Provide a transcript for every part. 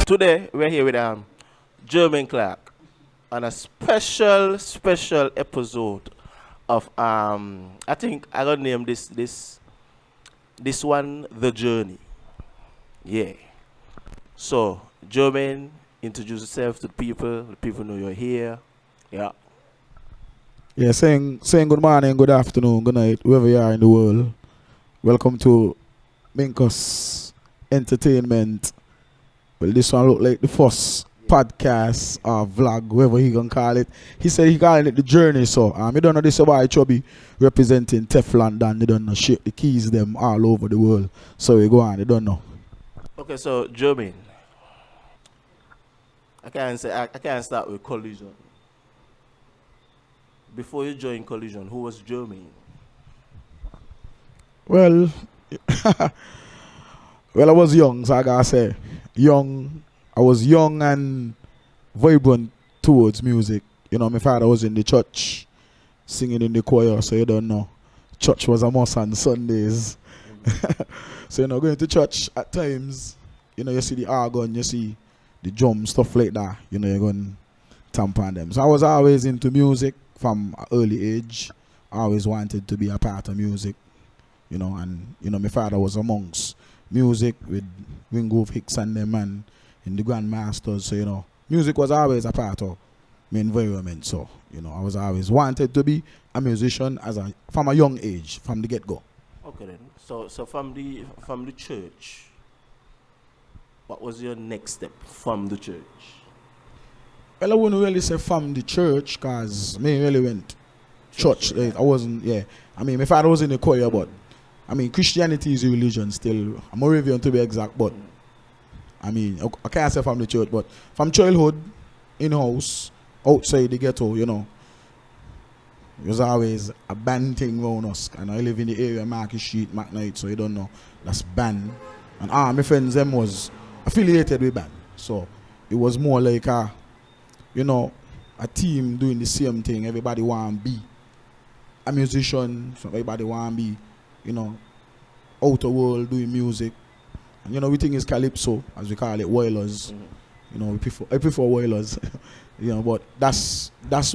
Today we're here with German Clark on a special episode of I think I gonna name this one The Journey. Yeah. So German, introduce yourself to the people. The people know you're here. Yeah. Yeah, saying good morning, good afternoon, good night, wherever you are in the world. Welcome to Minkus Entertainment. Well, this one look like the first podcast or vlog, whatever he gonna call it. He said he calling it The Journey, so you don't know this about Chubby representing Teflon Dan. They don't know shit the keys them all over the world. So we go on, they don't know. Okay, so German. I can't start with Kollision. Before you joined Kollision, who was German? Well, well, I was young, so I gotta say, young. I was young and vibrant towards music. You know, my father was in the church, singing in the choir, so you don't know. Church was a must on Sundays. So, you know, going to church at times, you know, you see the organ, you see the drum, stuff like that. You know, you're going to tamp on them. So I was always into music from an early age. I always wanted to be a part of music. You know, and you know, my father was amongst music with Wingolf Hicks and them and in the Grandmasters. So, you know, music was always a part of my environment. So, you know, I was always wanted to be a musician from a young age, from the get-go. Okay then. So from the church, what was your next step from the church? Well, I wouldn't really say from the church, because me really went church. Yeah. I wasn't, yeah. I mean, my father was in the choir, but I mean, Christianity is a religion still. I'm Moravian to be exact, but I mean, I can't say from the church, but from childhood, in-house, outside the ghetto, you know, it was always a band thing around us. And I live in the area, Market Street, McKnight, so you don't know, that's band. And my friends, them was affiliated with band. So it was more like you know, a team doing the same thing. Everybody want to be a musician, so everybody want to be, you know, outer world doing music. And you know, we think it's calypso, as we call it, wailers. You know, I prefer wailers. You know, but that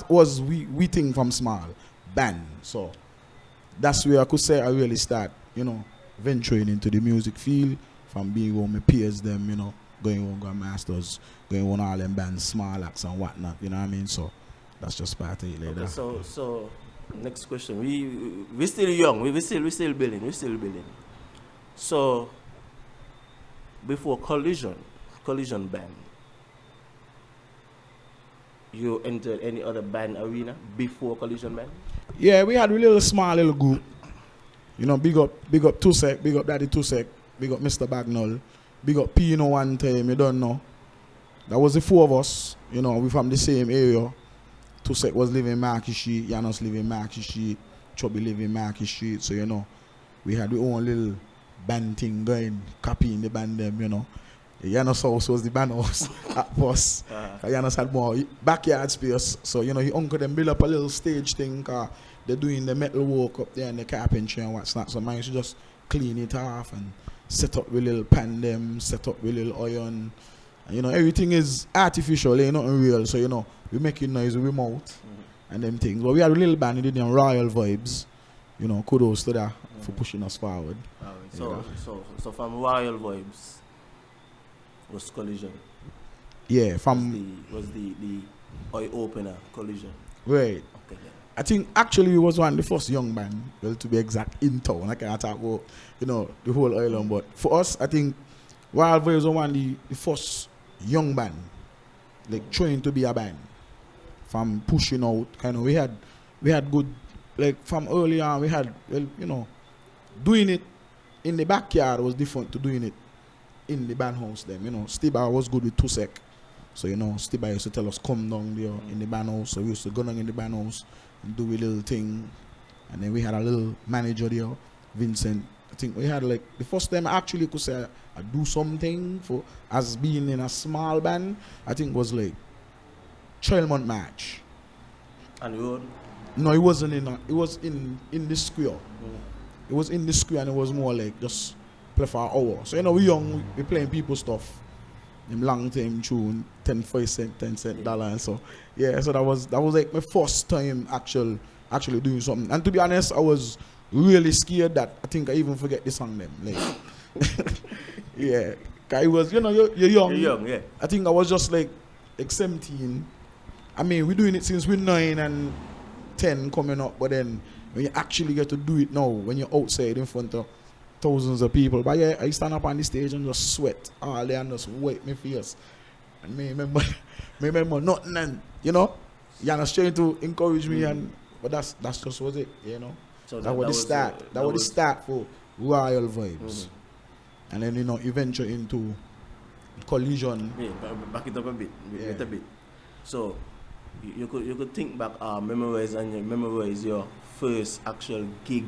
was we think from small band. So that's where I could say I really start, you know, venturing into the music field from being with my peers them, you know, going on Grandmasters, going on all them bands, small acts and whatnot, you know what I mean? So that's just part of it like that. So next question. We still young. We still building. So before Kollision band, you entered any other band arena before Kollision band? Yeah, we had a small little group. You know, big up Tusek, big up Daddy Tusek, big up Mr. Bagnall, big up Pino one time, you don't know. That was the four of us, you know, we from the same area. Tusek was living in Market Street, Janos living in Market Street, Chubby living in Market Street, so you know, we had our own little band thing going, copying the band them, you know. Janos house was the band house at first. Janos had more backyard space, so you know, he uncle them build up a little stage thing, they're doing the metal work up there and the carpentry and what's not, so man should just clean it off and set up with little pan them, set up with little iron. And, you know, everything is artificial, ain't nothing real, so you know, we making noise with our mouth and them things. But we had a little band, we did them Royal Vibes. You know, kudos to that for pushing us forward. So from Royal Vibes was Kollision. Yeah, was the eye opener Kollision. Right. Okay then. I think actually we was one of the first young band, well to be exact, in town. I can't talk about, you know, the whole island, but for us I think Royal Vibes was one of the first young band, like trying to be a band. From pushing out, kind of, we had good, like from early on, we had, well, you know, doing it in the backyard was different to doing it in the band house then, you know. Stiba was good with Tusek, so you know, Stiba used to tell us come down there in the band house, so we used to go down in the band house and do a little thing, and then we had a little manager there, Vincent. I think we had like, the first time I actually could say I do something for, as being in a small band, I think was like Childmont March. And you? No, it wasn't it was in the square. It was in the square and it was more like just play for an hour. So, you know, we young, we playing people stuff. Them long time tune, 10 cent dollar and so. Yeah, so that was like my first time actually doing something. And to be honest, I was really scared that I think I even forget the song them. Like, yeah. I was, you know, you're young. You're young, yeah. I think I was just like 17. I mean, we're doing it since we're 9 and 10 coming up, but then when you actually get to do it now, when you're outside in front of thousands of people. But yeah, I stand up on the stage and just sweat all day and just wipe my face. And me remember nothing, and you know, you're not trying to encourage me, and but that's just was it, you know. So that was the start. That was the start for Royal Vibes. And then, you know, eventually into Kollision. Yeah, back it up a bit. So you could think back, memorize your first actual gig,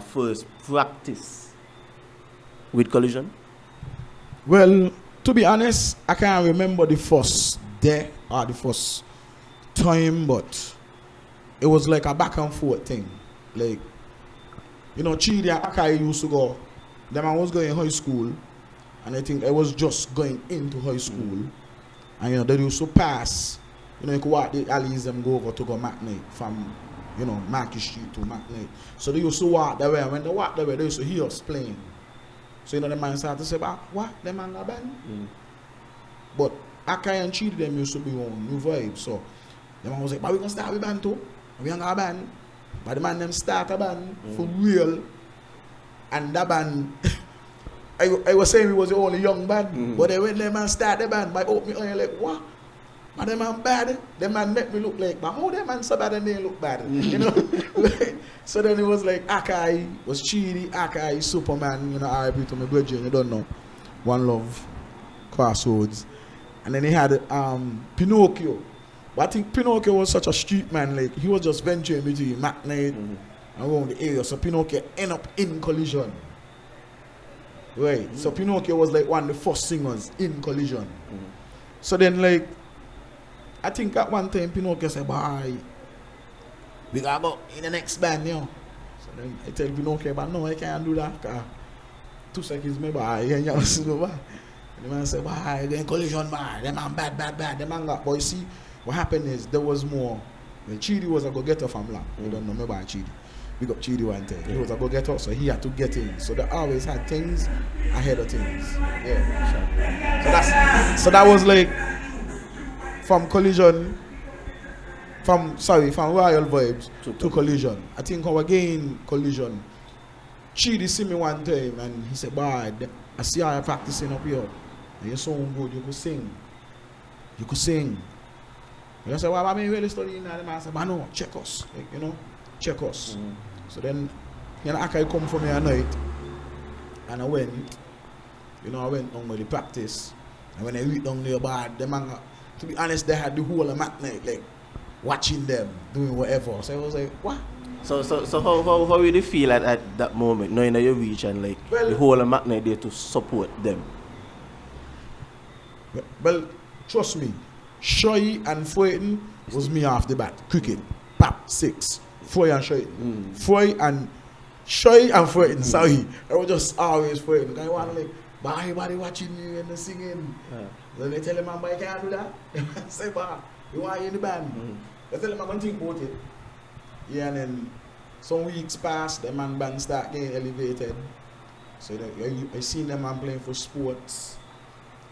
first practice with Kollision. Well, to be honest, I can't remember the first day or the first time, but it was like a back and forth thing. Like, you know, Chidi and Akai used to go. Then I was going high school, and I think I was just going into high school. And, you know, they used to pass. You know, you could walk the alleys and go over to go Matinee from, you know, Market Street to Matinee. So they used to walk that way. And when they walked that way, they used to hear us playing. So, you know, the man started to say, what? Them man got band? But Akai and Chidi, them used to be on New Vibe. So, the man was like, but we going to start with band too. We ain't got a band. But the man them start a band for real. And that band, I was saying we was the only young band, but then when the man start the band, my open eye like, what? But the man bad, the man make me look like, but how the man so bad and they look bad, you know? So then it was like, Akai was Chidi, Akai, Superman, you know, RIP to my brother, you don't know, One Love, Crossroads. And then he had Pinocchio. But I think Pinocchio was such a street man, like, he was just venturing between Matinee, around the area, so Pinocchio end up in Kollision. Right. So Pinocchio was like one of the first singers in Kollision. So then, like, I think at one time Pinocchio said, bye, we gotta go in the next band, you know. So then I tell Pinocchio, but no, I can't do that. 2 seconds, maybe I and you see the man. The man said, bye, then Kollision, bye. The man bad. The man got, but you see, what happened is there was more. Well, Chidi was a go-getter from Lamb. You don't know about Chidi. We got Chidi one time. He was a go-getter, so he had to get in. So they always had things ahead of things. Yeah. So that was like from Kollision, from Royal Vibes to Kollision. I think our again Kollision. Chidi see me one time and he said, "Boy, I see how you're practicing up here. And you sound good. You could sing. And I said, well, I mean, really studying that. And I said, but no, check us. Like, you know, check us. So then, you know, Akai come for me at night. And I went down with the practice. And when I read down there, but the man, to be honest, they had the whole of Matinee, like, watching them, doing whatever. So I was like, what? So how did you feel at that moment, knowing that you reach and like the whole of Matinee there to support them? Well, trust me. Shoy and Foyton was me off the bat. Cricket, pap, 6. Foy and Shoy. Shoy and Foyton, sorry. I was just always Foyton. I want like, but everybody watching you and the singing. Then they tell him, man, I can't do that. I say, bah, you want you in the band? I tell him, I'm going to think about it. Yeah, and then some weeks passed, the man band start getting elevated. So I seen them man playing for sports.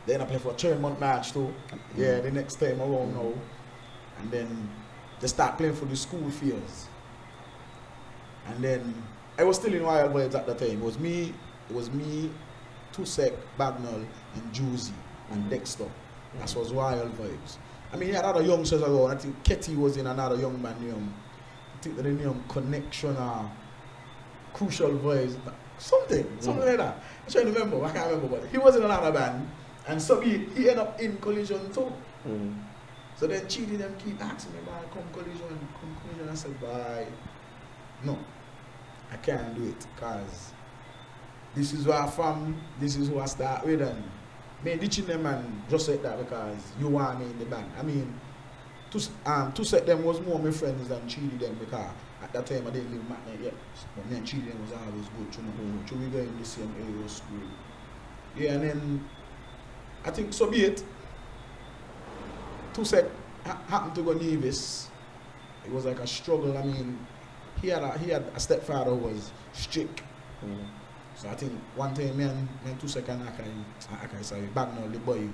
Then I play for a tournament match too. Yeah, the next time around now. And then they start playing for the school fields. And then I was still in Royal Vibes at the time. It was me, Tusek, Bagnall, and Juicy, and Dexter. That was Royal Vibes. I mean, he had other youngsters around. I think Ketty was in another young band named, I think the name Connection or Crucial Vibes. Something like that. I'm trying to remember, I can't remember, but he was in another band. And so he ended up in Kollision too. So then Chidi them keep asking me, bye, come Kollision. I said, bye. No, I can't do it because this is where I'm from, this is who I start with. And me ditching them and just said that because you want me in the band. I mean, two set them was more my friends than Chidi them because at that time I didn't live Magnet yet. But me and Chidi them was always good, you know. So we going in the same area school. Yeah, and then I think so be it. Two set happened to go Nevis. It was like a struggle. I mean, he had a stepfather who was strict. So I think one time me and two second sorry, back now the boy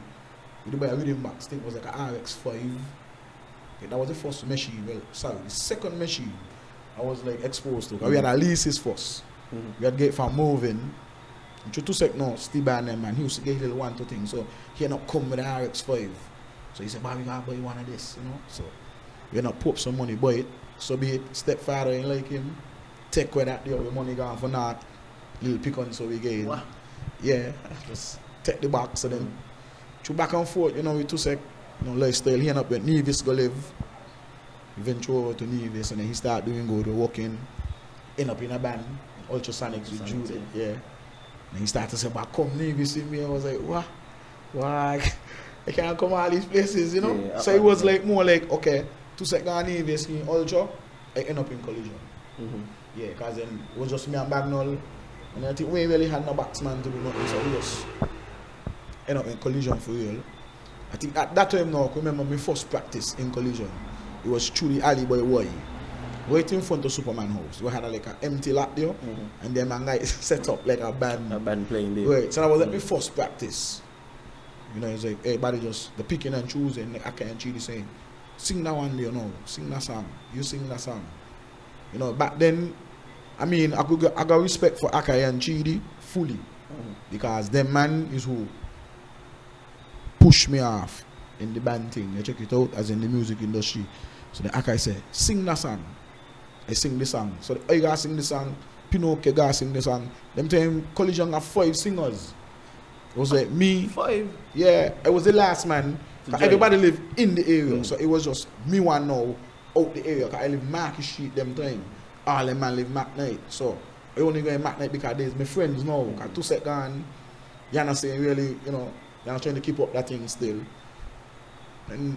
I read him back, I think it was like an RX5. Okay, that was the first machine. Well, sorry, the second machine I was like exposed to. We had at least his first. We had get from moving. Two sec now, Steve and them man, he used to get a little one two things. So he ended up coming with an RX5. So he said, "Boy, we gotta buy one of this, you know." So we end up put some money, buy it. So be it, stepfather ain't like him. Take where that the money gone for naught. Little pick on so we get. What? Yeah, just take the box and then to back and forth, you know, with two sec, you know, lifestyle. He ended up with Nevis go live. He ventured over to Nevis and then he started doing good, walking, end up in a band, Ultrasonics with Jude. Yeah. And he started to say, "But come Nevis with me." I was like, "What? Why? I can't come all these places, you know?" Yeah, so it was like more like, okay, two sec gone Nevis in Ultra, I end up in Kollision. Yeah, because then it was just me and Bagnall. And I think we really had no batsman to do nothing, so we just end up in Kollision for real. I think at that time now, I remember my first practice in Kollision. It was through the alley by Way. Right in front of Superman house. We had like an empty lot there, and then my guy set up like a band. A band playing there. Right, so that was like my first practice. You know, it's like everybody just the picking and choosing, like Aka and Chidi saying, "Sing that one there, you know, sing that song, you sing that song." You know, back then, I mean, I got respect for Akai and Chidi fully because them man is who pushed me off in the band thing. They check it out as in the music industry. So the Akai said, "Sing that song." I sing the song. So I gotta sing the song. Pinocchio gotta sing the song. Them time Kollision have 5 singers. It was like me. 5? Yeah, I was the last man. Everybody live in the area, so it was just me one now out the area. Cause I live Market Street them time. All them man live McKnight. So I only go in McKnight because there's my friends now. Cause 2 sec gone, you're not saying really, you know, you're not trying to keep up that thing still. And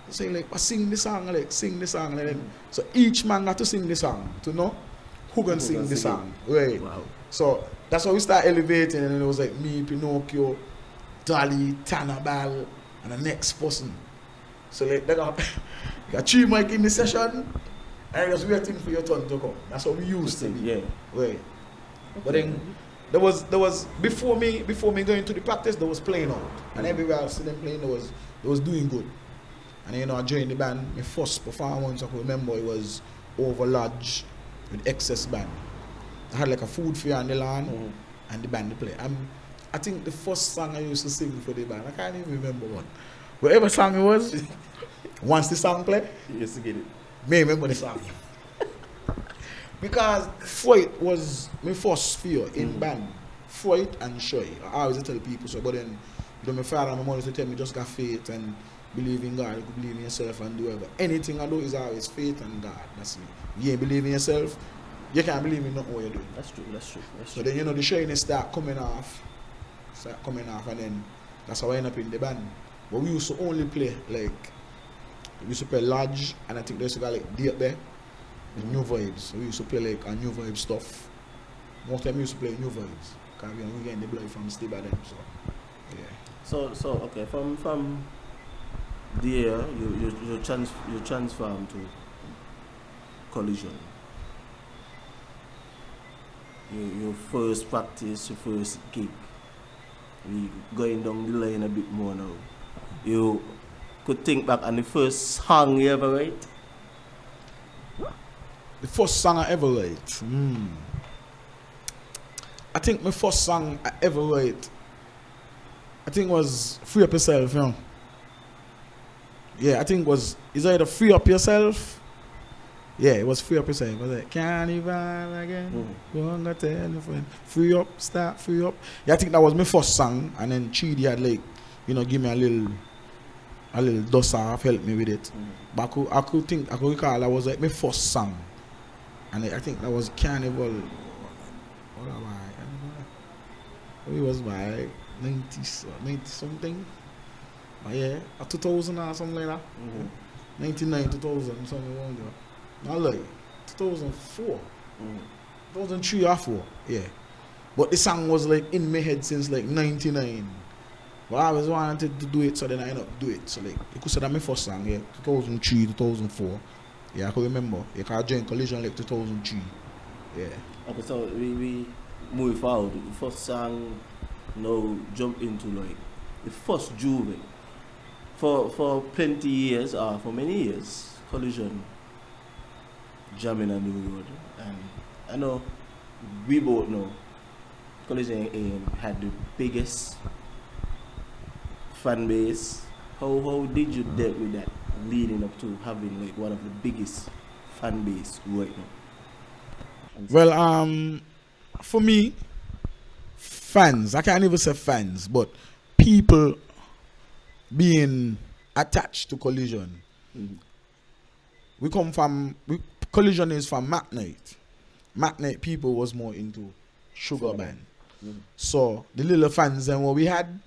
say like, sing the song, like sing the song, and then so each man got to sing the song to know who can sing the song. Right. Wow. So that's how we start elevating, and it was like me, Pinocchio, Dolly, Tannabal, and the next person. So like they got 3 mic in the session, and just waiting for your turn to come. That's what we used to be. Yeah. Right. But then there was before me going to the practice, there was playing out. And everywhere I see them playing, they was doing good. And you know, I joined the band. My first performance I can remember it was over Lodge with Excess Band. I had like a food fair on the lawn and the band play. I think the first song I used to sing for the band, I can't even remember one. Whatever song it was, once the song played, You used to get it. me remember the song. Because Fright was my first fear in band. Fright and shy. I always tell people so, but then you know, my father and my mother used to tell me just got faith and believe in God, you could believe in yourself and do whatever. Anything I do is always faith and God. That's me. You ain't believe in yourself, you can't believe in nothing what you're doing. That's true. So then you know the shyness start coming off, and then that's how I end up in the band. But we used to only play like we used to play Lodge, and I think they used to got like Date there with New Vibes. So we used to play like a New Vibe stuff. Most time we used to play New Vibes because we getting the blood from Steve and them. So yeah. So okay, from there you transform to Kollision. Your first practice, your first gig. We going down the line a bit more now. You could think back on the first song you ever write. The first song I ever write. I think my first song I ever write, I think was Free Up Yourself, you know. Yeah, I think is either Free Up Yourself. Yeah, it was Free Up Yourself. It was like, Carnival again. Go on, go tell your friend. Free up, start, free up. Yeah, I think that was my first song, and then Chidi had like, you know, give me a little dust off, help me with it. But I could recall that was like my first song. And I think that was Carnival. What am I? It was by 90 something. But yeah, a 2000 or something like that. Mm-hmm. 99, 2000, something around there. Not like 2004, Mm-hmm. 2003 or 4, yeah. But the song was like in my head since like 99. But I always wanted to do it, so then I ended up do it. So like, you could say that my first song, yeah, 2003, 2004. Yeah, I can remember. Yeah, I joined Kollision like 2003. Yeah. Okay, so we move forward. The first song now jump into like the first Juve. For plenty years, for many years, Collision jamming on the road. And I know we both know Collision had the biggest fan base. How did you deal with that leading up to having like one of the biggest fan base right now? Well, for me, fans, I can't even say fans, but people being attached to Collision. Mm-hmm. Collision is from Mac Night people was more into Sugar Band. Mm-hmm. So the little fans and what we had,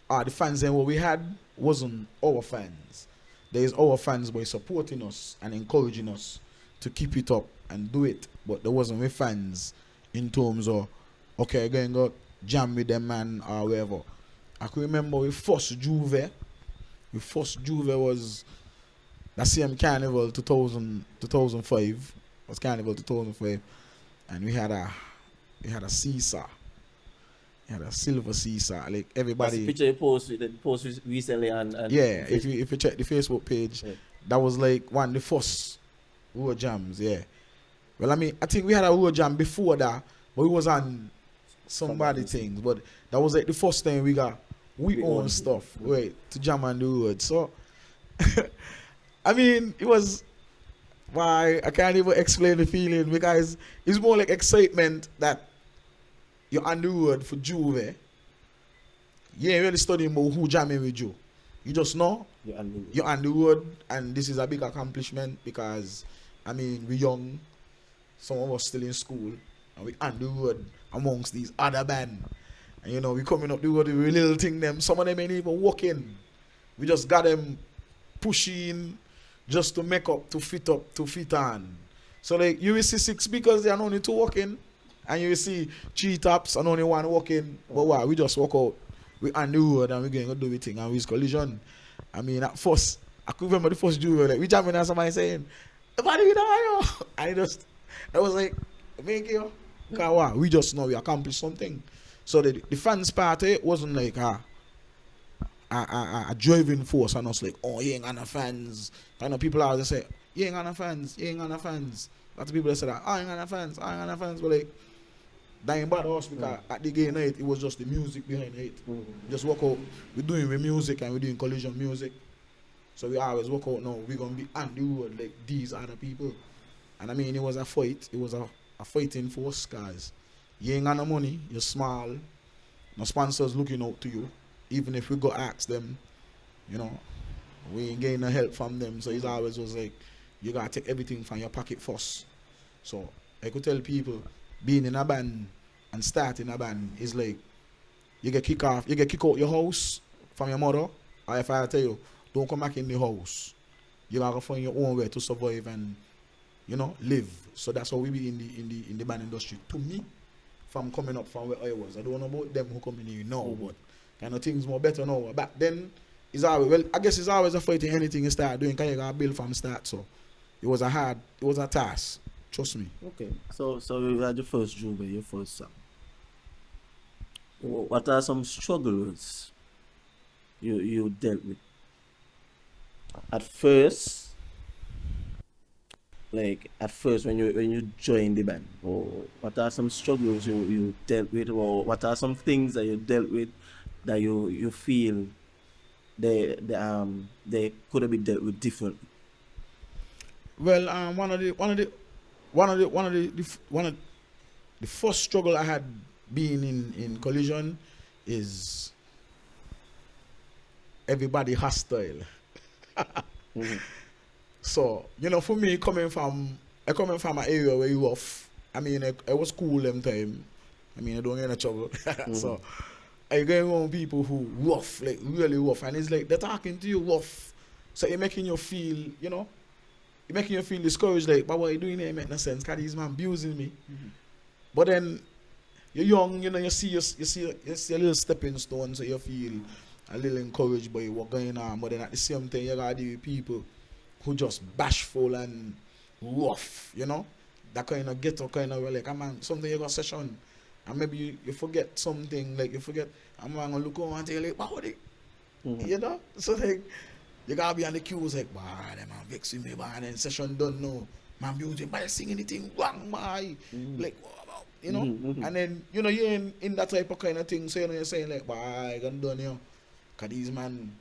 the fans and what we had wasn't our fans. There's our fans by supporting us and encouraging us to keep it up and do it. But there wasn't we fans in terms of, okay, going to go jam with them man or whatever. I can remember we first Juve. The first Juve was that same Carnival 2005. Was Carnival 2005. And we had a Caesar. We had a silver Caesar. Like everybody. That's the picture you post recently and yeah, if you check the Facebook page, yeah. that was like one of the first road jams, yeah. Well, I mean, I think we had a road jam before that, but we was on somebody things. But that was like the first time we got we own stuff, right, to jam on the road. So, I mean, it was why I can't even explain the feeling because it's more like excitement that you're on the road for Juve. You ain't really studying about who jamming with you. You just know you're on the road, and this is a big accomplishment because, I mean, we're young, some of us still in school, and we on the road amongst these other bands. And you know, we coming up the road with little thing them. Some of them ain't even walking. We just got them pushing just to make up, to fit on. So like you will see 6 speakers, there are only 2 walking, and you will see 3 tops and only 1 walking. But what? We just walk out. We on the road and we're going to do it thing and we's Collision. I mean, at first, I could remember the first Juve, like we jamming and somebody saying, "Everybody we know," and I was like, "Make you," because what? We just know we accomplished something. So the fans party wasn't like a driving force on us, like, oh, you ain't got no fans. I know people always say, you ain't got no fans, you ain't got no fans. Lots of people that say that, I ain't got no fans, I ain't got no fans. But like, that ain't bad us because at the game night, it was just the music behind it. Just walk out, we're doing with music and we're doing Collision music. So we always walk out now, we're going to be on the road like these other people. And I mean, it was a fight, it was a fighting force, guys. You ain't got no money, you're small, no sponsors looking out to you. Even if we go ask them, you know, we ain't getting no help from them. So it's always was like, you gotta take everything from your pocket first. So I could tell people, being in a band and starting a band is like, you get kicked out your house from your mother, or if I tell you, don't come back in the house. You gotta find your own way to survive and, you know, live. So that's how we be in the band industry. To me, from coming up from where I was, I don't know about them who come in here now, but kind of things more better now. Back then, it's always, well, I guess it's always a fight in anything you start doing because you got to build from start. So it was a task. Trust me. Okay. So you had your first Juve, your first song. What are some struggles you dealt with? At first, when you joined the band, or what are some struggles you dealt with, or what are some things that you dealt with that you feel they could have been dealt with differently? Well, one of the first struggle I had being in Collision is everybody hostile. So, you know, for me, coming from an area where I was cool them time. I mean, I don't get in trouble. So, I going around people who rough, like really rough, and it's like they're talking to you rough, so it making you feel, it making you feel discouraged. Like, but what are you doing here? It make no sense. Cause these man abusing me. But then you're young, you see a little stepping stone, so you feel a little encouraged by what going on. But then at the same time, you gotta deal with people who just bashful and rough, that kind of ghetto kind of like, man, something you got session, and maybe you forget something, like you forget, I'm gonna look over and tell you like, what it? So like, you gotta be on the queues like, bah, them man vexing me, bah, and then session done now. Man music, but sing anything wrong, my like, what about, and then you're in that type of kind of thing, so you're saying like, bah, I gonna done, cause these man,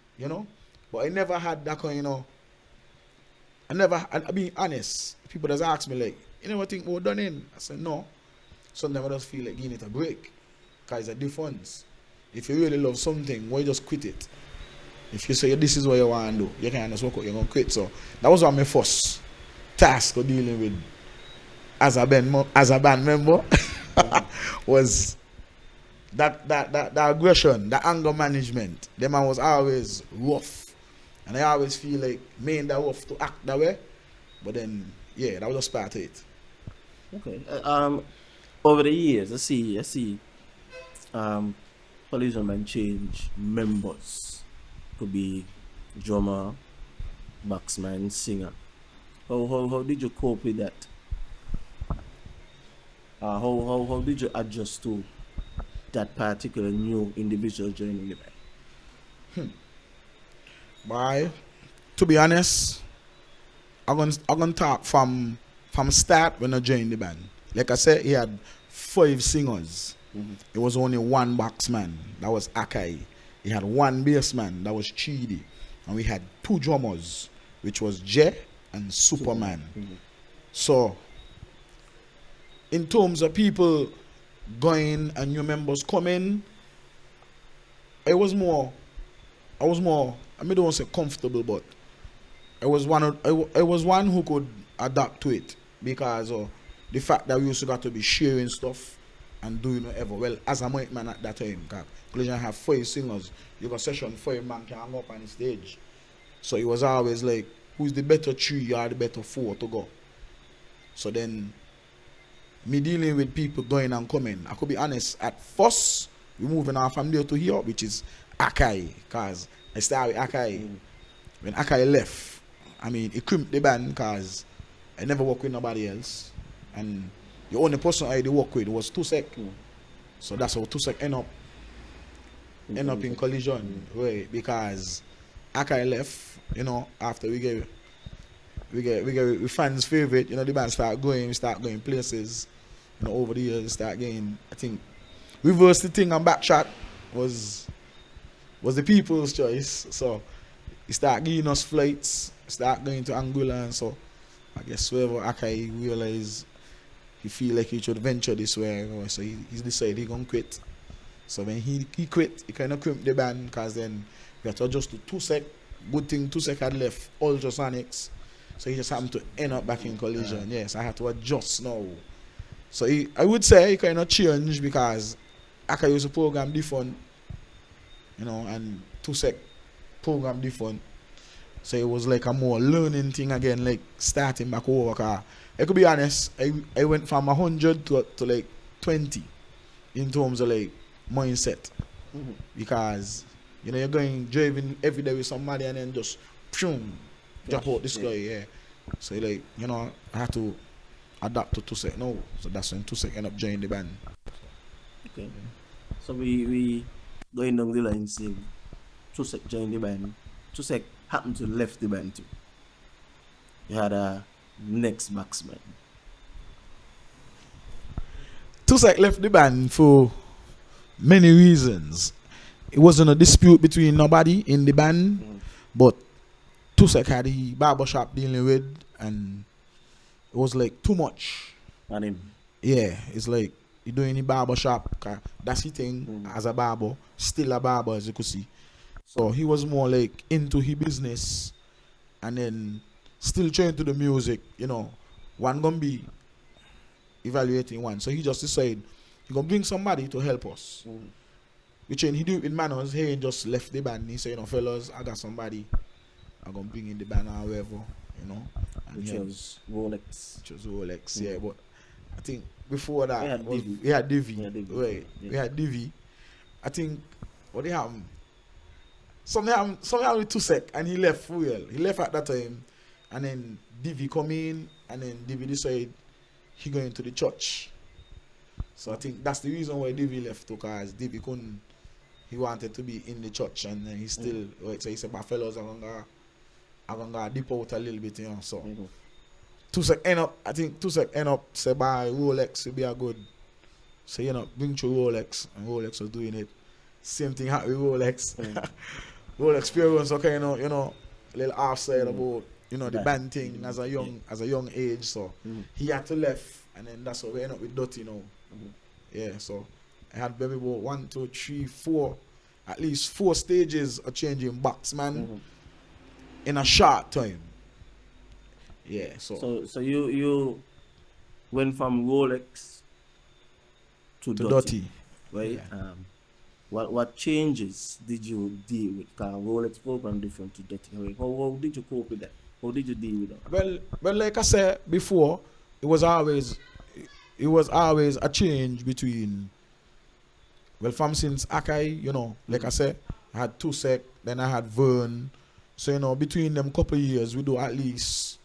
but I never had that kind, I being honest, people just ask me like, you never think we're done in? I said no. Sometimes I just feel like giving it a break, cause it's a difference. If you really love something, why just quit it? If you say this is what you want to do, you can't just walk out, you're gonna quit. So that was one of my first task of dealing with as a band member was that aggression, that anger management. The man was always rough, and I always feel like me and that rough to act that way. But then, yeah, that was just part of it. Okay. Over the years, I see. Kollision man change members. Could be drummer, bassman, singer. How did you cope with that? How did you adjust to that particular new individual joining the band? Boy, to be honest, I'm gonna talk from start when I joined the band. Like I said, he had 5 singers. There was only 1 bassman, that was Akai. He had 1 bassman, that was Chubby. And we had 2 drummers, which was J and Superman. So, in terms of people going and new members coming, I don't want to say comfortable, but I was one who could adapt to it because of the fact that we also got to be sharing stuff and doing whatever. Well, as a mic man at that time, Kollision have 5 singers. You got session 5 man can hang up on the stage. So it was always like, who's the better 3 or the better 4 to go? So then, me dealing with people going and coming, I could be honest, at first, we moving our from there to here, which is Akai, because I started with Akai. When Akai left, I mean, it crimped the band because I never worked with nobody else. And the only person I did work with was Tusek. So that's how Tusek end up in Kollision, right? Because Akai left, after we fans' favorite, the band start going places, over the years, start getting, I think, reverse the thing and backtrack was the people's choice. So, he start giving us flights, start going to Angola, and so, I guess wherever Akai realized he feel like he should venture this way, so he decided he gonna quit. So when he quit, he kind of crimped the band, because then we had to adjust to Tusek. Good thing Tusek had left Ultrasonics, so he just happened to end up back in Kollision. Yes, I had to adjust now. So I would say he kind of changed because Akai used to program different, and Tusek program different. So it was like a more learning thing again, like starting back over. Cause I could be honest, I went from 100 to like 20 in terms of like mindset. Because you're going driving every day with somebody and then just jump out the sky, yeah. So like, I had to adapt to Tusek now. So that's when Tusek ended up joining the band. Okay. So we going down the line saying Tusek joined the band. Tusek happened to left the band too. You had a next batsman. Tusek left the band for many reasons. It wasn't a dispute between nobody in the band, but Tusek had the barbershop dealing with, and it was like too much. And him. Yeah, it's like you doing the barbershop, that's the thing, as a barber, still a barber as you could see. So he was more like into his business and then still trying to do music, one gonna be evaluating one. So he just decided he gonna bring somebody to help us. Which he do it with manners. He ain't just left the band. He say, fellas, I got somebody. I'm gonna bring in the band or whatever, And Which was Rolex. Which was Rolex, yeah. But I think before that, We had Divi. Right. Yeah. We had Divi. I think what they have. Something with 2 sec, and he left for real. He left at that time, and then Divi come in, and then Divi decided he going to the church. So I think that's the reason why Divi left, because Divi couldn't. He wanted to be in the church, and then he still. Right, so he said, "My fellows, I'm gonna dip out a little bit, So 2 sec end up. I think 2 sec end up. Say, "By Rolex will be a good." So bring to Rolex, and Rolex was doing it. Same thing happened with Rolex. Rolex experience, okay, a little offside about the band thing as a young age. So he had to left, and then that's how we end up with Dotty now. Yeah, so I had maybe about 1, 2, 3, 4, at least 4 stages of changing backs, man, in a short time. Yeah, so you went from Rolex to Dotty, right? Yeah. What changes did you deal with? Because Rolex program different to Dotty. How did you cope with that? How did you deal with that? Well, like I said before, it was always a change between. Well, from since Akai, like I said, I had 2 sec, then I had Vern. So between them couple of years, we do at least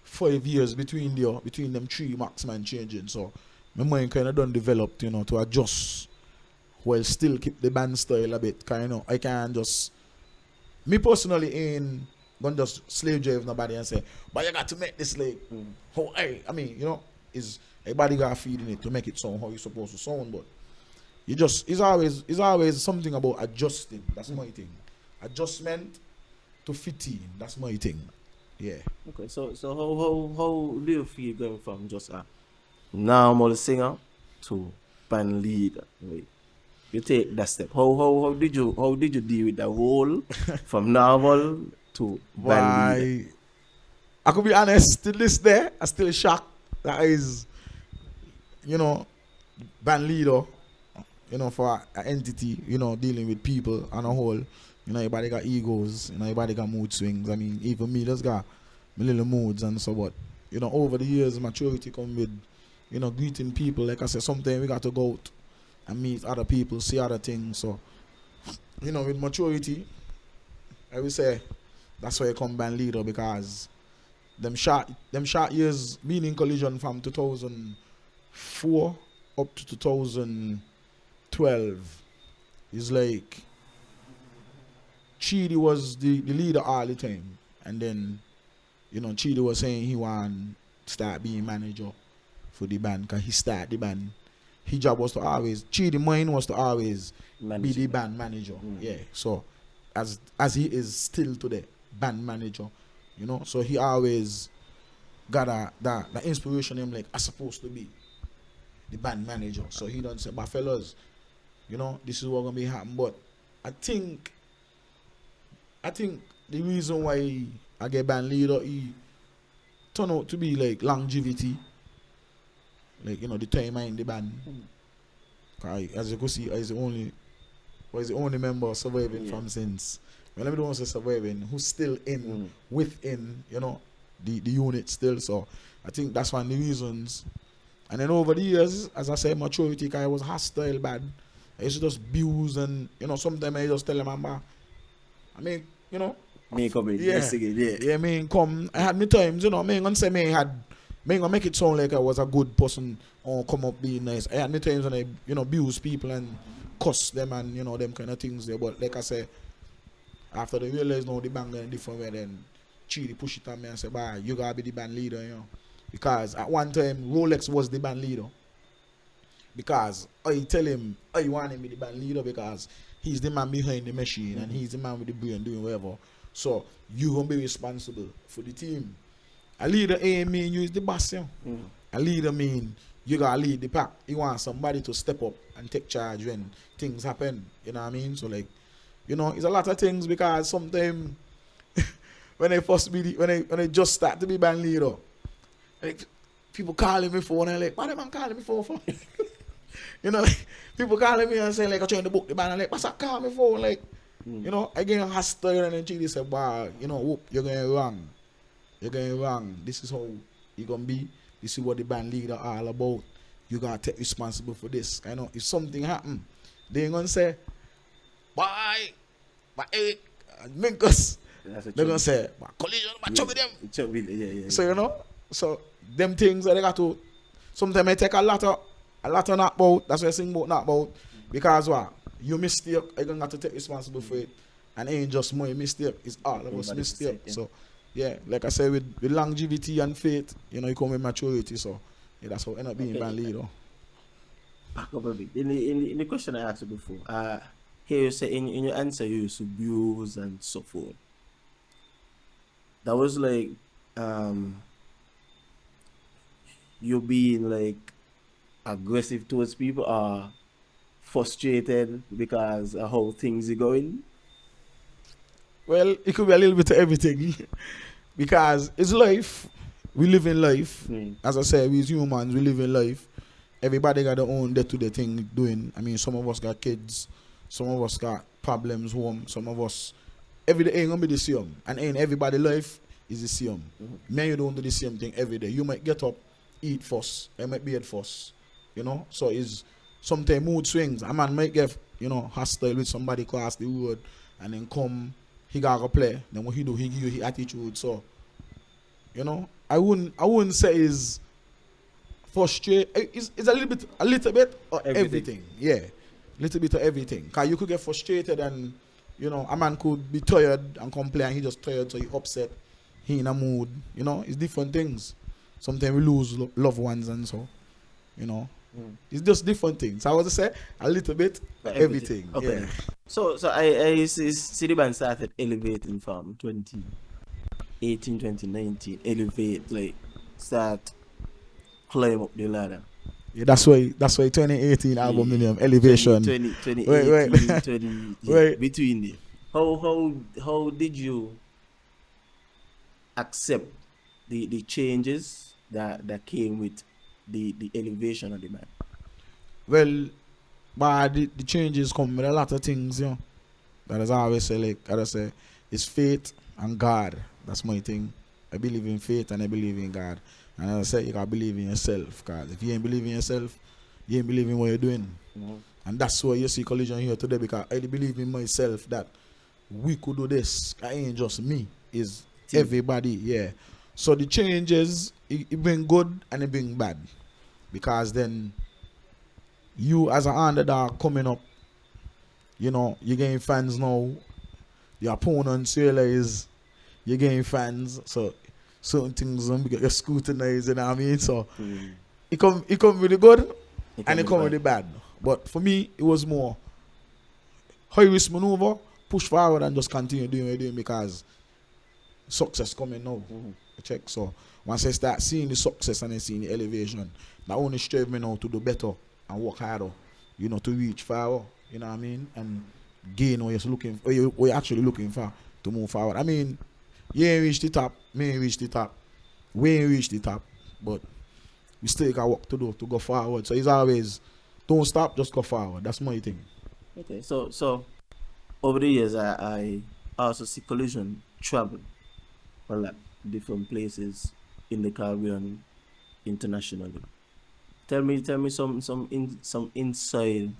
5 years between them 3 marksman changing. So my mind kind of done developed, to adjust while still keep the band style a bit. Cause I can't just. Me personally ain't gonna just slave drive nobody and say, but you got to make this like how is everybody got feeding it to make it sound how you supposed to sound, but it's always something about adjusting. That's my thing. Adjustment to fit in. That's my thing. Yeah. Okay, so how do you feel going from just a normal singer to band leader? Right? You take that step. How did you deal with the role from normal to band leader? I could be honest, till this day, I still shocked that is, band leader, for an entity, dealing with people on a whole. Everybody got egos, everybody got mood swings. I mean, even me just got my little moods and so, but, over the years, maturity come with, greeting people. Like I said, sometimes we got to go out and meet other people, see other things. So, with maturity, I would say that's why I come band leader, because them short years being in Kollision from 2004 up to 2012 is like Chidi was the leader all the time, and then Chidi was saying he want to start being manager for the band, because he started the band. His job was to always, Chidi mine was to always be the band manager. Yeah, so as he is still today, band manager, so he always got that inspiration in him, like, I'm supposed to be the band manager. So he done say, but fellas, this is what gonna be happening. But I think the reason why I get band leader, he turned out to be like longevity. Like, the time I in the band. As you can see, I was the only member surviving from since. Well, let me don't say surviving, who's still within, the unit still. So I think that's one of the reasons. And then over the years, as I say, maturity, because I was hostile bad. I used to just abuse, and sometimes I just tell them, Me come in, yeah, come. I had me times, gonna say gonna make it sound like I was a good person or come up being nice. I had me times when I, abuse people and cuss them and, them kind of things there. But like I say, after they realize now the band going a different way, then Chidi push it on me and say, "Bye, you gotta be the band leader, Because at one time, Rolex was the band leader. Because I tell him, I want him to be the band leader because he's the man behind the machine and he's the man with the brain doing whatever. So you're going to be responsible for the team. A leader ain't mean you is the boss, A leader mean you got to lead the pack. You want somebody to step up and take charge when things happen. You know what I mean? So like, it's a lot of things, because sometimes when I just start to be band leader, like, people calling me for, and I'm like, what am I calling me for? You know, like, people calling me and saying like I'm trying to book the band and like, what's that call me for? Like, you know, I get hostile and then Chidi said, wow, you know, whoop, you're going wrong. You're going wrong. This is how you're gonna be. This is what the band leader all about. You gotta take responsible for this. I know if something happen, they ain't gonna say, bye, my Eric, Minkus. They're gonna say, my collision, my chubby them. Chubby, yeah. So you know, so them things that they got to. Sometimes I take a lot of knock about. That's why I sing about knock about. Because what? You mistake, you're gonna have to take responsible for it. And it ain't just my mistake, it's all of us mistake. Yeah. So yeah, like I said, with longevity and faith, you know, you come with maturity. So yeah, that's how I end up being band leader. Back up a bit. In the question I asked you before, here you say in your answer you used to abuse and so forth. That was like you being like aggressive towards people or frustrated because of how things are going. Well, it could be a little bit of everything. Because it's life. We live in life. As I said, we as humans, we live in life. Everybody got their own day-to-day thing doing. I mean, some of us got kids. Some of us got problems home. Some of us, every day ain't gonna be the same. And ain't everybody life is the same. Man, you don't do the same thing every day. You might get up, eat first. I might be at first. You know? So it's sometimes mood swings. A man might get, you know, hostile with somebody across the road and then come, he gotta go play. Then what he do, he give you his attitude. So, you know, I wouldn't say it's frustrated. It's a little bit of everything. Yeah. A little bit of everything. Because you could get frustrated and, you know, a man could be tired and complain. He just tired, so he upset. He in a mood. You know, it's different things. Sometimes we lose loved ones and so, you know. It's just different things. I would say a little bit everything. Okay. Yeah. So I see the band started elevating from 2018, 2019. Elevate, like start climb up the ladder. Yeah, that's why 2018 album name Elevation. 2018, Wait. 20, Wait. between them. How did you accept the changes that came with the elevation of the band? Well, but the changes come with a lot of things, you know. That is always say, like I say, it's faith and God. That's my thing. I believe in faith and I believe in God. And as I say, you gotta believe in yourself. Because if you ain't believing in yourself, you ain't believing what you're doing. And that's why you see Kollision here today, because I believe in myself that we could do this. It ain't just me. It's everybody, yeah. So the changes, it bring good and it bring bad. Because then you as an underdog coming up, you know, you getting fans now. Your opponents realize you're getting fans. So certain things don't get scrutinized, you know what I mean? So it come with the good and it come with the bad. But for me, it was more high risk maneuver, push forward and just continue doing what you're doing because success coming now. Check. So once I start seeing the success and then seeing the elevation, not only strive me now to do better and work harder, you know, to reach far, you know what I mean, and gain what you're actually looking for to move forward. I mean, you ain't reach the top, me ain't reach the top, we ain't reach the top, but we still got work to do to go forward. So it's always don't stop, just go forward. That's my thing. Okay, so over the years I also see Kollision travel a lot different places in the Caribbean internationally. Tell me some inside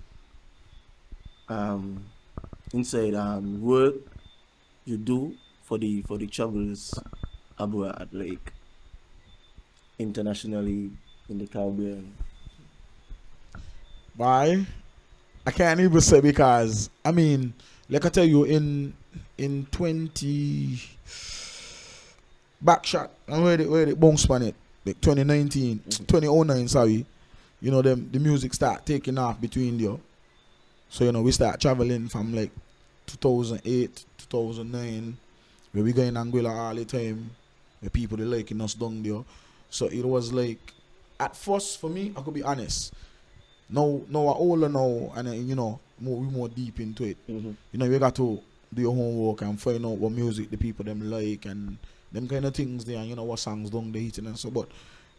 work you do for the travels abroad, like internationally in the Caribbean. Why? I can't even say because I mean, like I tell you, in 20 backshot and where they bounce on it, like 2019, 2009, sorry. You know, the music start taking off between you. So, you know, we start traveling from like 2008, 2009, where we go in Anguilla all the time, where people they liking us down there. So it was like, at first for me, I could be honest. Now I'm older now, and you know, we more deep into it. You know, you got to do your homework and find out what music the people them like and them kind of things there, and you know what songs down they hitting and so. But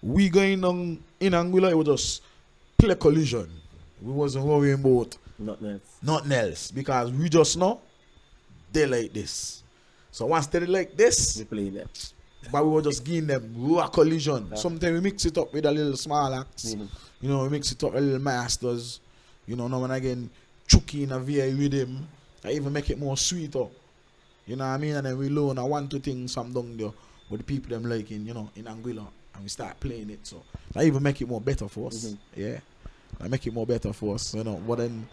we going on in Anguilla, it was just play Kollision. We wasn't worrying about Nothing else because we just know they like this. So once they like this, we play that. but we were just giving them raw collision. Yeah. Sometimes we mix it up with a little small acts. Mm-hmm. You know, we mix it up with a little masters. You know, now and again, chucky in a VA with him. I even make it more sweeter. You know what I mean? And then we learn a 1-2 things some down there with the people them liking, you know, in Anguilla. And we start playing it. So I even make it more better for us. Mm-hmm. Yeah. I make it more better for us, you know. But then,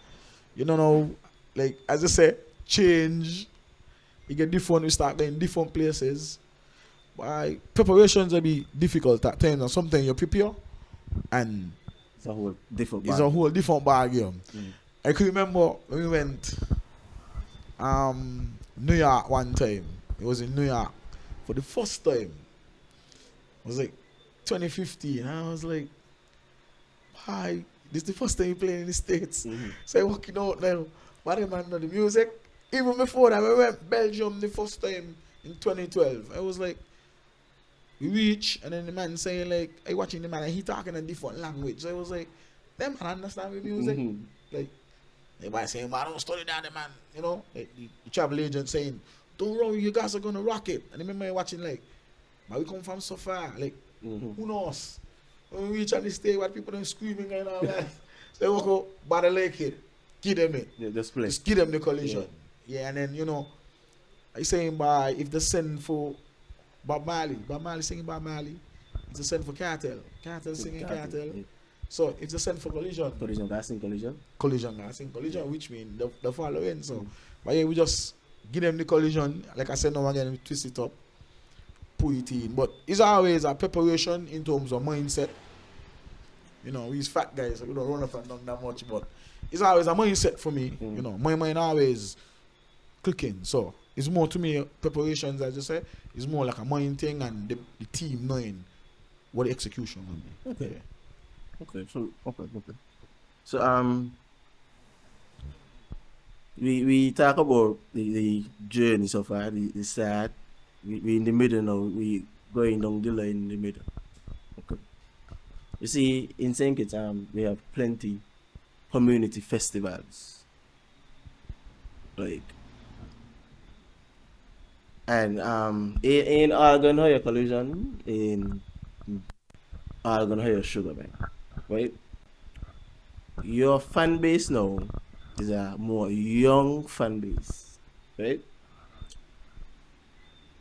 you know, like, as I say, change. You get different, we start going different places. But preparations will be difficult at times. And sometimes you prepare and it's a whole different bag game. Mm. I can remember when we went New York one time. It was in New York for the first time. It was like 2015. And I was like, hi, this is the first time you play in the States. Mm-hmm. So I walking out now. But I man know the music. Even before that, we went Belgium the first time in 2012. I was like, we reach, and then the man saying like, I watching the man and he talking a different language. So I was like, them man understand the music. Mm-hmm. Like, everybody saying, man, don't study that, man. You know, like the travel agent saying, don't worry, you guys are gonna rock it. And I remember watching like, man, we come from so far. Like, who knows? When we reach on the stage, what people are screaming and all that. So they walk out, but they like it. Give them it. Yeah, just play. Just give them the collision. Yeah, and then, you know, I saying by if they send for Bob Marley singing Bob Marley, it's a send for Cartel singing Cartel. Yeah. So it's a send for Kollision. Kollision I sing Kollision, which means the following. So, but yeah, we just give them the collision. Like I said, now again, we twist it up, put it in. But it's always a preparation in terms of mindset. You know, we's fat guys, so we don't run up and down that much, but it's always a mindset for me. You know, my mind always clicking. So it's more to me preparations, as you say, it's more like a mind thing and the team knowing what the execution will be. Okay. So we talk about the journey so far, the start. We in the middle now. We going down the line in the middle. Okay. You see, in St. Kitts, we have plenty community festivals. Like, and in Argon Higher Collision, in Argon Higher Sugar Bank, right? Your fan base now is a more young fan base, right?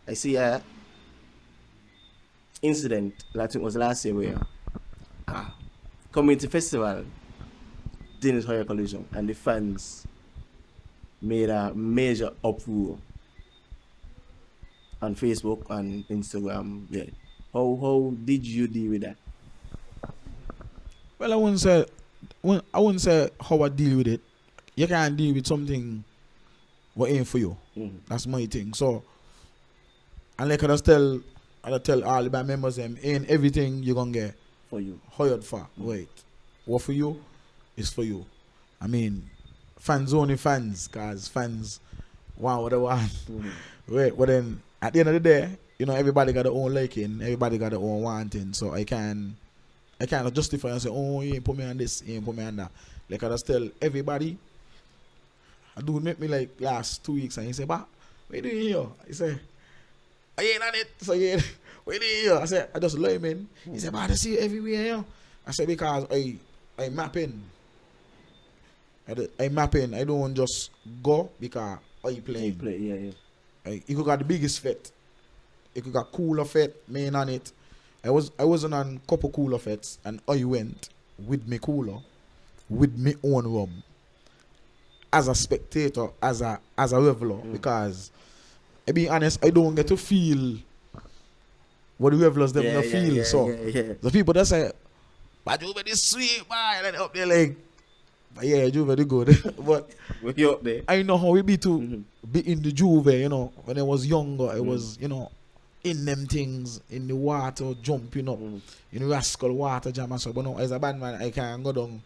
I see a incident, I think it was last year, where community festival didn't hire Kollision and the fans made a major uproar on Facebook and Instagram. Yeah. How did you deal with that? Well, I wouldn't say how I deal with it. You can't deal with something what ain't for you. That's my thing. So, and like I tell all the band members them, ain't everything you're gonna get For you. hired for. Wait, what for you is for you. I mean, fans only fans, cause fans want what they want. Right, but then at the end of the day, you know, everybody got their own liking, everybody got their own wanting. So I can't justify and say, oh, you ain't put me on this, you ain't put me on that. Like I just tell everybody, I do make me like last 2 weeks and he say, but what you doing here? He say, I ain't on it. So yeah, what you doing here? I said, I just love him in. He said, but I see you everywhere here. I said, because I map in. I map in. I don't just go because I play. Yeah. You could got the biggest fet. You could got cooler fet, main on it. I wasn't on couple cooler fets and I went with me cooler, with me own rum. As a spectator, as a reveler, because I be honest, I don't get to feel what the revelers them feel. The people that say, but you very sweet, man, and up there like, but yeah, you very good. But you up there. I know how it be to be in the Juve, you know, when I was younger, I was, you know, in them things, in the water, jumping up, in the rascal water jam and so. But no, as a bad man, I can't go down,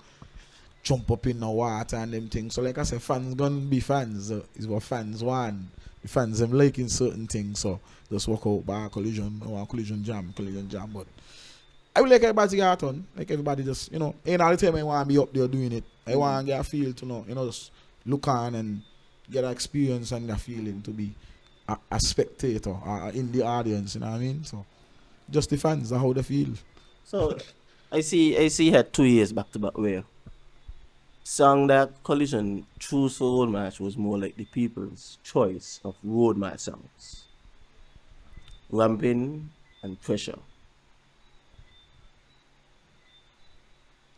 jump up in the water and them things. So like I said, fans gonna be fans. Is what fans want. The fans them liking certain things. So just walk out by collision jam. But I would like everybody to get on. Like everybody just, ain't all the time I want to be up there doing it. I want to get a feel to know, just look on and get an experience and a feeling to be a spectator or in the audience, you know what I mean? So just the fans are how they feel. So I see had 2 years back to back where song that Kollision chose for road match was more like the people's choice of road match songs. Ramping and Pressure.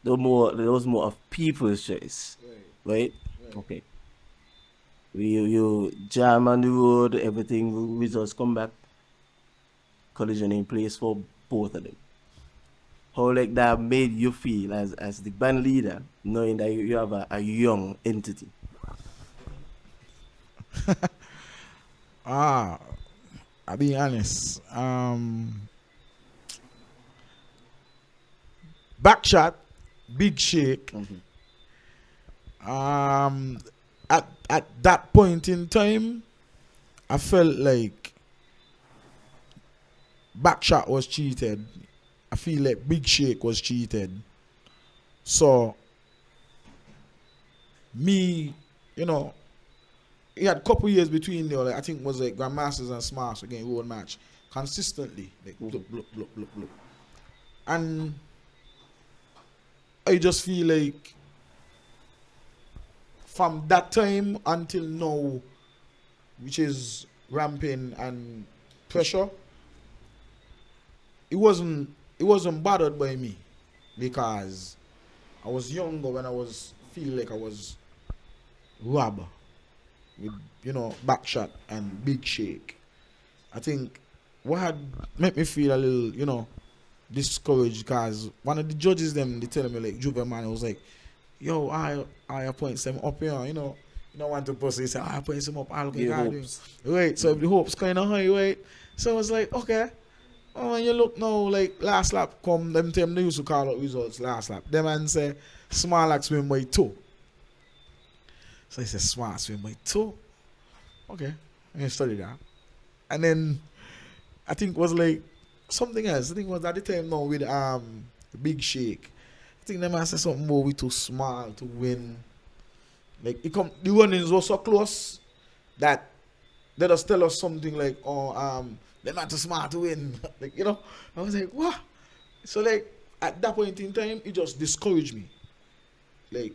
There was more of people's choice. Right? Okay. You jam on the road, everything results come back. Kollision in place for both of them. How like that made you feel as the band leader, knowing that you have a young entity? I'll be honest. Backshot, big shake. At that point in time, I felt like Backshot was cheated. I feel like Big Shake was cheated. So me, he had a couple years between there. Like, I think it was like Grandmasters and Smarts again road match consistently. Like look. And I just feel like from that time until now, which is Ramping and Pressure, it wasn't bothered by me because I was younger when I was feeling like I was robbed with Backshot and Big Shake. I think what had made me feel a little discouraged because one of the judges them they tell me like Juve man was like, yo, I appoint them up here, you don't want to post it, say I appoint them up, I'll get right. So if the hopes kind of high, right? So I was like, okay. Oh, when you look now, like last lap come, them time they used to call out results last lap. Them and say small like swim by 2. So I said small swim by 2. Okay, I study that. And then I think it was like something else. I think it was at the time now with Big Shake. I think them man say something more we too small to win. Like the runnings were so close that they just tell us something like, they're not too smart to win. Like, I was like, what? So like at that point in time, it just discouraged me. I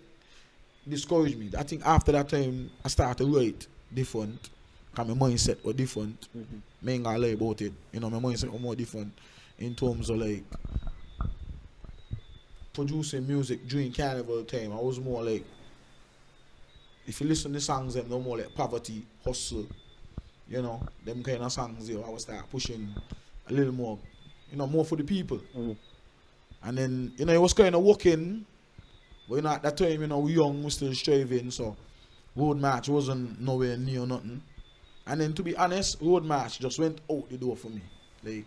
think after that time, I started to write different. Because my mindset was different. I ain't gonna lie about it. My mindset was more different in terms of like producing music during carnival time. I was more like, if you listen to songs, they're more like poverty, hustle. Them kind of songs, I would start pushing a little more, more for the people. And then, it was kind of working, but at that time, we young, we still striving, so road match wasn't nowhere near nothing. And then to be honest, road match just went out the door for me. Like,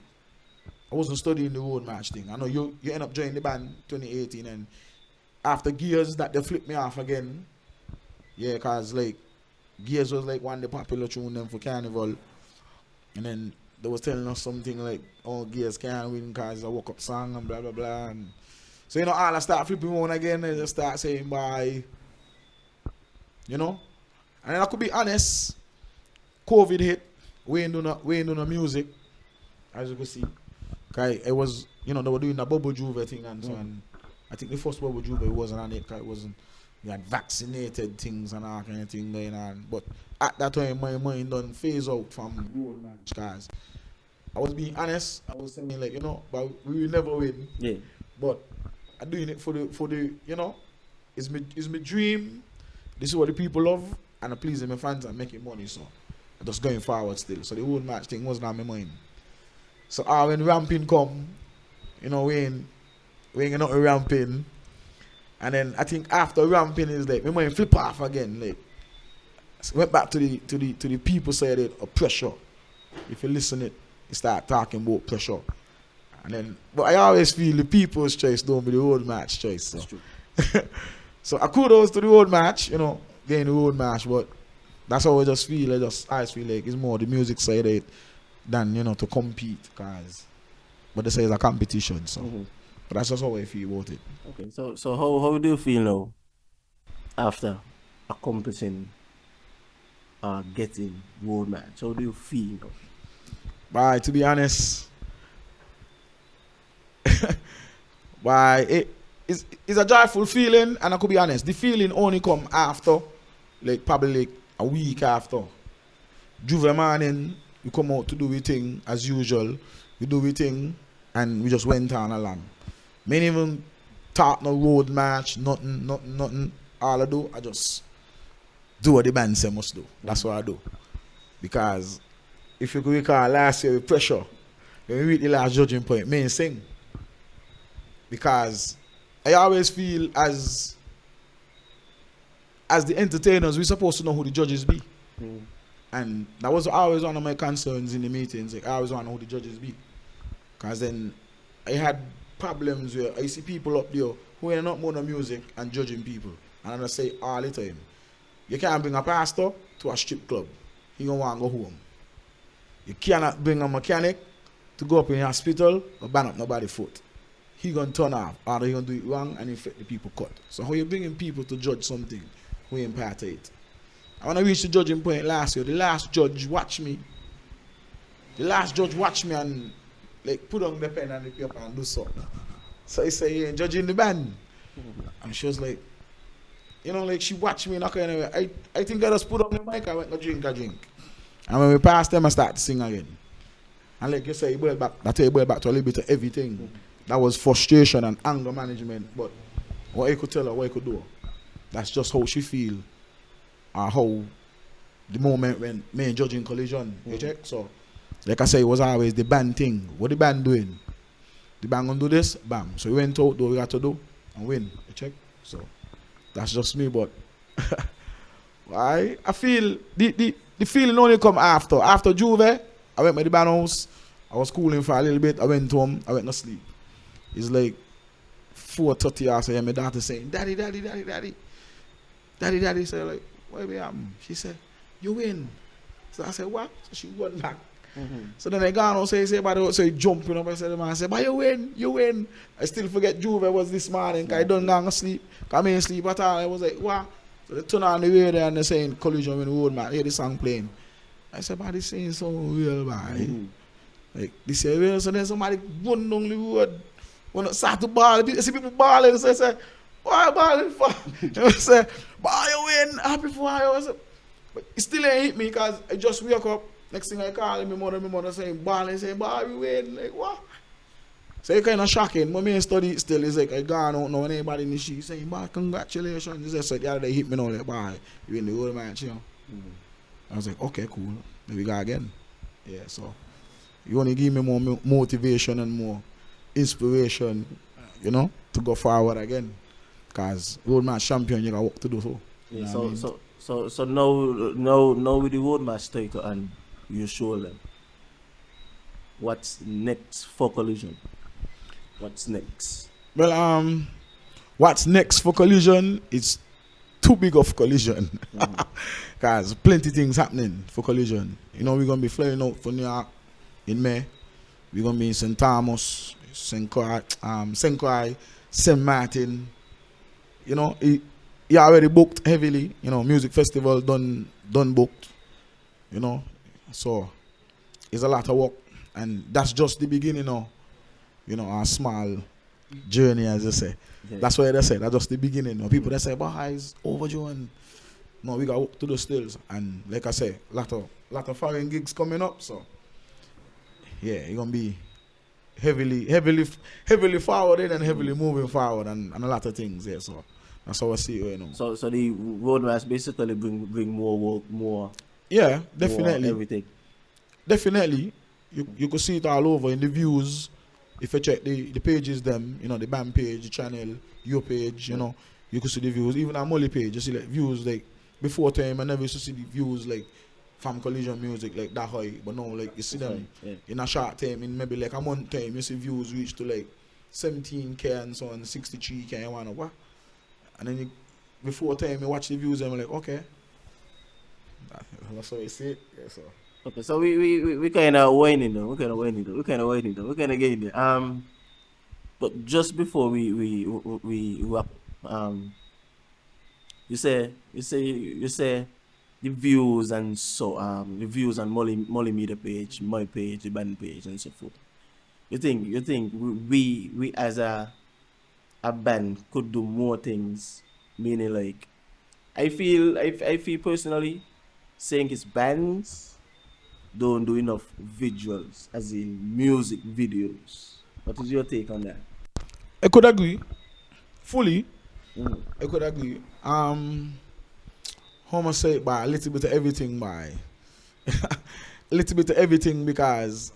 I wasn't studying the road match thing. I know you end up joining the band 2018, and after Gears, that they flipped me off again. Yeah, because like, Gears was like one of the popular tune them for Carnival. And then they was telling us something like, oh, Gears can't win because I woke up song and blah, blah, blah. And so, all I start flipping on again and just start saying bye. And then I could be honest, COVID hit, we ain't doing no music, as you can see. Cause it was, they were doing the Bubble Juve thing and so on. I think the first Bubble Juve wasn't on it because it wasn't. We had vaccinated things and all kind of thing going on. But at that time, my mind done phase out from road match because I was being honest. I was saying like, but we will never win. Yeah. But I'm doing it for the it's my dream. This is what the people love, and I'm pleasing my fans and making money. So I'm just going forward still. So the road match thing wasn't on my mind. So when Ramping come, we ain't nothing Ramping. And then I think after Ramping is like, my mind flip off again. Like, so went back to the people side of Pressure. If you listen it, you start talking about Pressure. And then, but I always feel the people's choice don't be the road match choice. So. That's true. So I kudos to the road match, getting the road match, but that's how I just feel. I just feel like it's more the music side of it than, to compete, but they say it's a competition, so. But that's just how I feel about it. Okay, so how do you feel now after accomplishing getting road match? How do you feel now? But to be honest, why it's a joyful feeling, and I could be honest, the feeling only come after, like probably like a week after. Juve morning, we come out to do we thing as usual. We do we thing, and we just went on along. Me ain't even talk no road match, nothing. All I do, I just do what the band say must do. That's what I do. Because if you could recall last year with pressure, when we reach the last judging point, me ain't sing. Because I always feel as the entertainers, we're supposed to know who the judges be. And that was always one of my concerns in the meetings. Like, I always want to know who the judges be. Because then I had problems where I see people up there who are not more than music and judging people. And I say all the time, you can't bring a pastor to a strip club. He gonna want to go home. You cannot bring a mechanic to go up in the hospital or ban up nobody's foot. He gonna turn off, or he gonna do it wrong and infect the people cut. So how you bringing people to judge something who ain't part of it? I when I reached the judging point last year, the last judge watched me. The last judge watched me and like put on the pen and the paper and do something. So he said, "Yeah, judging the band." And she was like, you know, like she watched me and I think I just put on the mic, I went to drink a drink. And when we passed them, I started to sing again. And like you say, you brought back to a little bit of everything. That was frustration and anger management. But what I could tell her, what I could do, that's just how she feel. Or how the moment when me and judging Kollision, you check? So, like I say, it was always the band thing. What the band doing? The band gonna do this, bam. So we went out, do what we got to do, and win. You check? So, that's just me, but I feel the feeling only come after. After Juve, I went to the band house, I was cooling for a little bit, I went home, I went to sleep. It's like 4:30 hours, I hear my daughter saying, Daddy. So like, what be happening? She said, you win. So I said, what? So she went back. So then I gone and say everybody say jumping up. I said, man, I said, but you win. I still forget Juve was this morning, because I done gone to sleep. Come in sleep at all. I was like, what? So they turn on the radio and they're saying Kollision with the road, man. Hear the song playing. I said, but this ain't so real, man. Like, this is real. So then somebody run down the road. When I start to ball, I see people balling. So I said, why balling for? I said, but you win. Happy for you. But it still ain't hit me because I just wake up. Next thing I call my mother saying, balling, saying, boy, we win. Like, what? So it's kind of shocking. My main study still is like, I gone out now and anybody in the sheet saying, boy, congratulations. He just said, the other day hit me now, like, boy, you win the whole match, you know. I was like, okay, cool. Then we go again. Yeah, so you only give me more motivation and more inspiration, you know, to go forward again. Because road match champion, you got work to do so. Yeah, so now with the road match title and you show them what's next for Kollision. What's next? Well, what's next for Kollision is too big of Kollision. Because plenty things happening for Kollision. You know, we're going to be flying out for New York in May. We're going to be in St. Thomas, St. Croix, St. Martin. You know, he already booked heavily. You know, music festival done booked. You know, so it's a lot of work. And that's just the beginning of, you know, a small journey, as they say. Yeah. That's why they say that's just the beginning. You know, people that say, but it's overdue and no, we got work to do still. And like I say, lot of foreign gigs coming up. So yeah, it's gonna be heavily forwarded and heavily moving forward and a lot of things. Yeah, so that's how I see it right now. So the road match basically bring more work, more. Yeah, definitely. More everything. Definitely. You could see it all over in the views. If you check the pages, them, you know, the band page, the channel, your page, you know, you could see the views. Even our Mulley page, you see like views like before time. I never used to see the views like from Kollision music like that high, but now like you see them in a short time, in maybe like a month time, you see views reach to like 17K and so on, 63K and one what? And then before time you watch the views and I'm like, okay. That's how you see it. Yeah, so. Okay, so we kind of winding though. We kind of getting there. But just before we wrap, you say the views and so the views on Mulley media page, my page, the band page, and so forth. You think we as a band could do more things, meaning like I feel personally saying his bands don't do enough visuals, as in music videos. What is your take on that? I could agree fully. Mm. I could agree. How am I say it by a little bit of everything by a little bit of everything because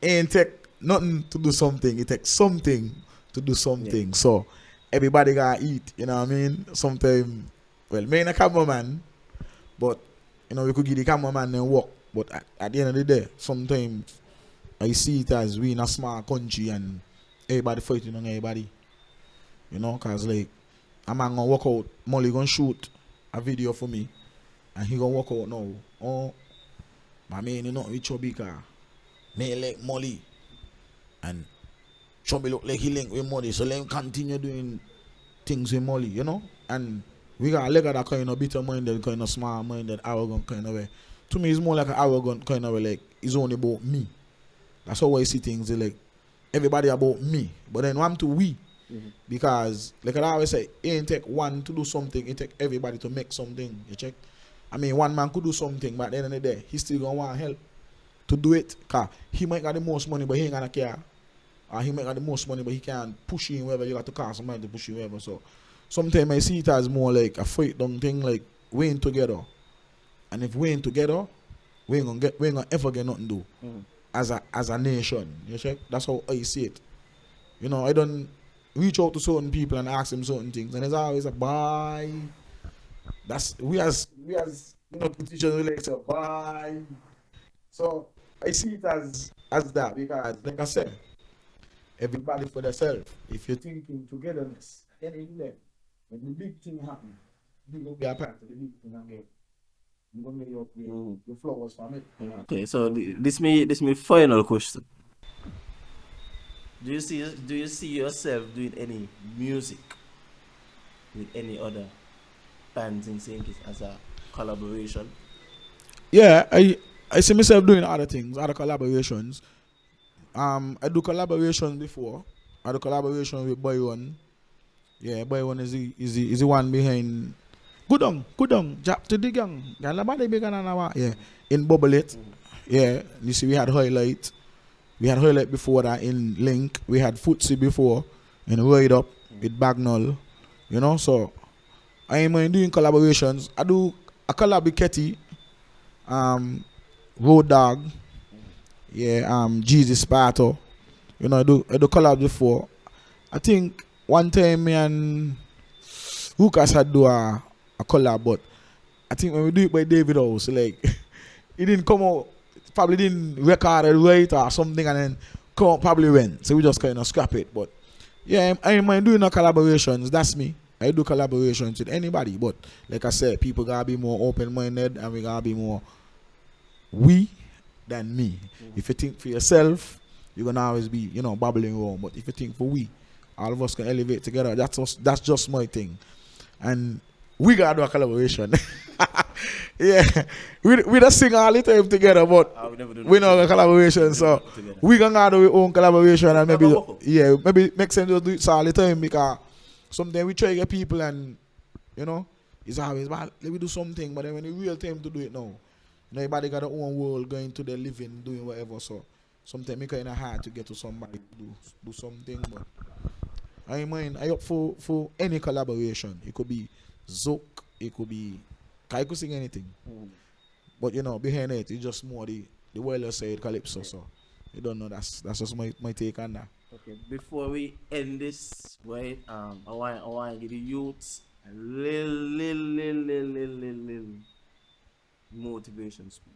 it ain't take nothing to do something. It takes something to do Yeah. something. So everybody gotta eat. You know what I mean? Sometimes, well, me ain't a cameraman, but we could give the cameraman and work. But at the end of the day, sometimes I see it as we in a small country and everybody fighting on everybody. Cause like a man gonna walk out, Mulley gonna shoot a video for me, and he gonna walk out now. Oh, my man, with Chubby car. Me like Mulley, and Chubby look like he link with Mulley, so let him continue doing things with Mulley, And we got a leg of that kind of bitter-minded, kind of small-minded, arrogant kind of way. To me, it's more like an arrogant kind of way, like it's only about me. That's how I see things. Like everybody about me, but then one to we. Because, like I always say, it ain't take one to do something, it take everybody to make something. You check? I mean, one man could do something, but at the end of the day, he still gonna want help to do it. Cause he might got the most money, but he ain't gonna care. Or he might got the most money, but he can't push you wherever you got to call somebody to push you wherever. So, sometimes I see it as more like a fight down thing, like we ain't together. And if we ain't together, we ain't gonna ever get nothing to do as a nation. You check? That's how I see it. I don't reach out to certain people and ask them certain things, and there's always a bye. That's we as politicians we like say bye. So I see it as that because, like I said, everybody for themselves. If you're thinking togetherness, then when the big thing happen, you gonna be a part of the big thing again. You gonna make your flowers from it. Okay, so this me final question. Do you see yourself doing any music with any other bands in St. Kitts as a collaboration? Yeah, I see myself doing other things, other collaborations. I do collaboration before. I do collaboration with Boy One. Yeah, Boy One is the one behind Kudong, Jap to the gang. Yeah, in Bubble It. Yeah, you see we had Highlight. We had Highlight before that in Link. We had Footsie before in Ride Up with Bagnall. So I am doing collaborations. I do a collab with Ketty, Road Dog, yeah, Jesus Sparto. I do collab before. I think one time me and Lucas had do a collab, but I think when we do it by David House, like it didn't come out, probably didn't record it right or something, and then come out probably went. So we just kind of scrap it. But yeah, I mind doing the collaborations. That's me. I do collaborations with anybody, but like I said, people gotta be more open-minded, and we gotta be more we than me. If you think for yourself, you're gonna always be, babbling wrong. But if you think for we, all of us can elevate together. That's just my thing, and we gotta do a collaboration. Yeah, we just sing all the time together, but we know a collaboration. So we gonna do our own collaboration, and maybe make sense to do it all the time because sometimes we try to get people and it's always let me do something, but then when the real time to do it now, everybody got their own world going to their living, doing whatever. So sometimes it's kind of hard to get to somebody to do something, but I up for any collaboration. It could be Zook, it could be I could sing anything. But behind it, it's just more the wireless side calypso. So you don't know, that's just my take on that. Okay, before we end this, right? I want to give the youths a little motivation speech,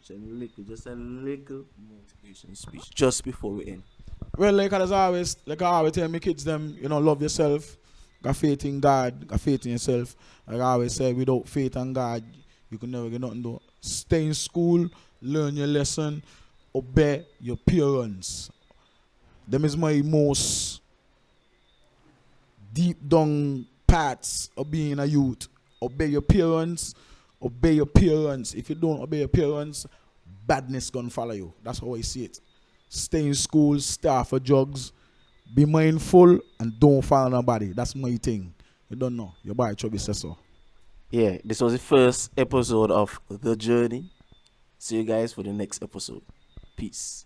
just a little motivation speech, just before we end. Well, like I always tell my kids them, love yourself, got faith in God, got faith in yourself. Like I always say, without faith in God, you can never get nothing done. Stay in school, learn your lesson, obey your parents. Them is my most deep down parts of being a youth. Obey your parents. Obey your parents. If you don't obey your parents, badness gonna follow you. That's how I see it. Stay in school, stay off for drugs, be mindful, and don't follow nobody. That's my thing. You don't know. Your boy Chubby says so. Yeah, this was the first episode of The Journey. See you guys for the next episode. Peace.